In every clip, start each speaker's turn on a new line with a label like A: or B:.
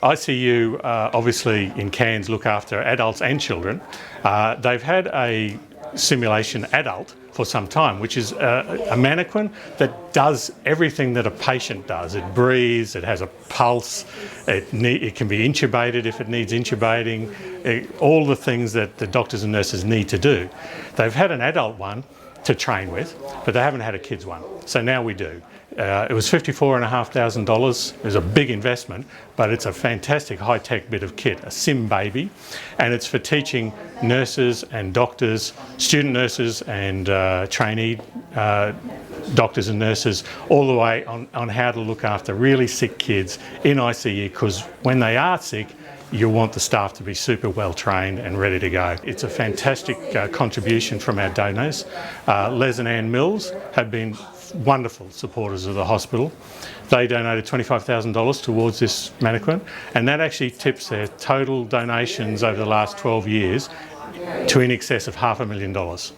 A: ICU, obviously in Cairns, look after adults and children. They've had a simulation adult for some time, which is a mannequin that does everything that a patient does. It breathes, it has a pulse, it can be intubated if it needs intubating, all the things that the doctors and nurses need to do. They've had an adult one to train with, but they haven't had a kids one. So now we do. It was $54,500. It was a big investment, but it's a fantastic high-tech bit of kit, a sim baby, and it's for teaching nurses and doctors, student nurses and trainee doctors and nurses, all the way on how to look after really sick kids in ICU, because when they are sick, you want the staff to be super well trained and ready to go. It's a fantastic contribution from our donors. Les and Ann Mills have been wonderful supporters of the hospital. They donated $25,000 towards this mannequin, and that actually tips their total donations over the last 12 years to in excess of $500,000.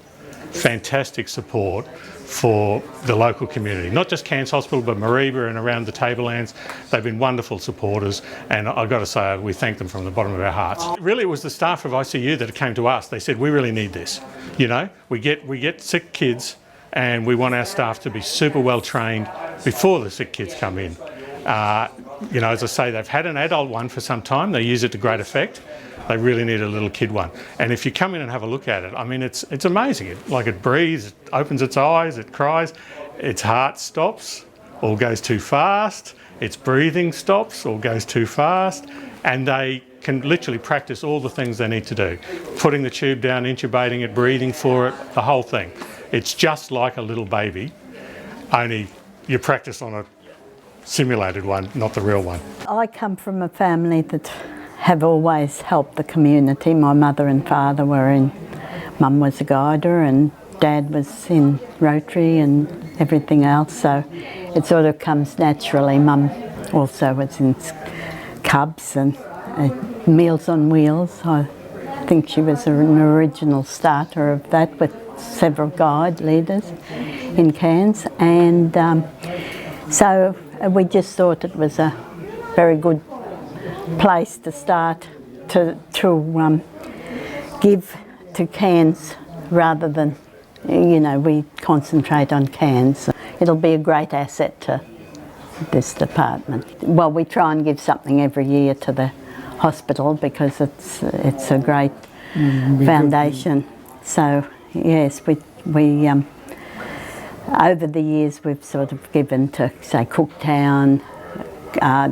A: Fantastic support for the local community, not just Cairns Hospital, but Mareeba and around the Tablelands. They've been wonderful supporters, and I've got to say we thank them from the bottom of our hearts. Really, it was the staff of ICU that came to us. They said, we really need this. You know, we get sick kids, and we want our staff to be super well trained before the sick kids come in. You know, as I say, they've had an adult one for some time. They use it to great effect. They really need a little kid one. And if you come in and have a look at it, I mean, it's amazing. It breathes, it opens its eyes, it cries, its heart stops or goes too fast, its breathing stops or goes too fast, and they can literally practice all the things they need to do. Putting the tube down, intubating it, breathing for it, the whole thing. It's just like a little baby, only you practice on a simulated one, not the real one.
B: I come from a family that have always helped the community. My mother and father were in, Mum was a guider and Dad was in Rotary and everything else, so it sort of comes naturally. Mum also was in Cubs and Meals on Wheels. I think she was an original starter of that with several guide leaders in Cairns, and so we just thought it was a very good place to start to give to Cairns rather than, you know, we concentrate on Cairns. It'll be a great asset to this department. Well, we try and give something every year to the hospital because it's a great foundation. So yes, we over the years we've sort of given to, say, Cooktown,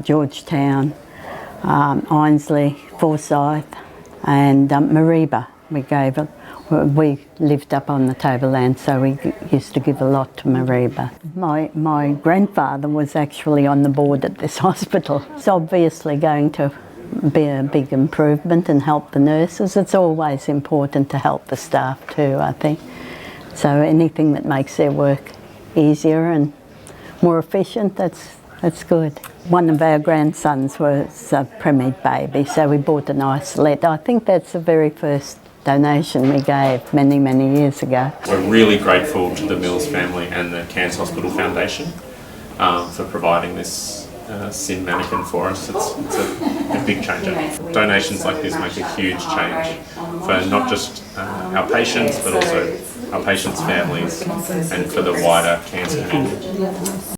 B: Georgetown, Ainsley, Forsyth and Mareeba. We lived up on the Tableland, so we used to give a lot to Mareeba. My grandfather was actually on the board at this hospital. It's obviously going to be a big improvement and help the nurses. It's always important to help the staff too, I think. So anything that makes their work easier and more efficient, that's good. One of our grandsons was a pre-med baby, so we bought an isolette. I think that's the very first donation we gave many, many years ago.
C: We're really grateful to the Mills family and the Cairns Hospital Foundation for providing this sim mannequin for us. It's a big changer. Donations like this make a huge change for not just our patients, but also our patients' families and for the wider Cairns community.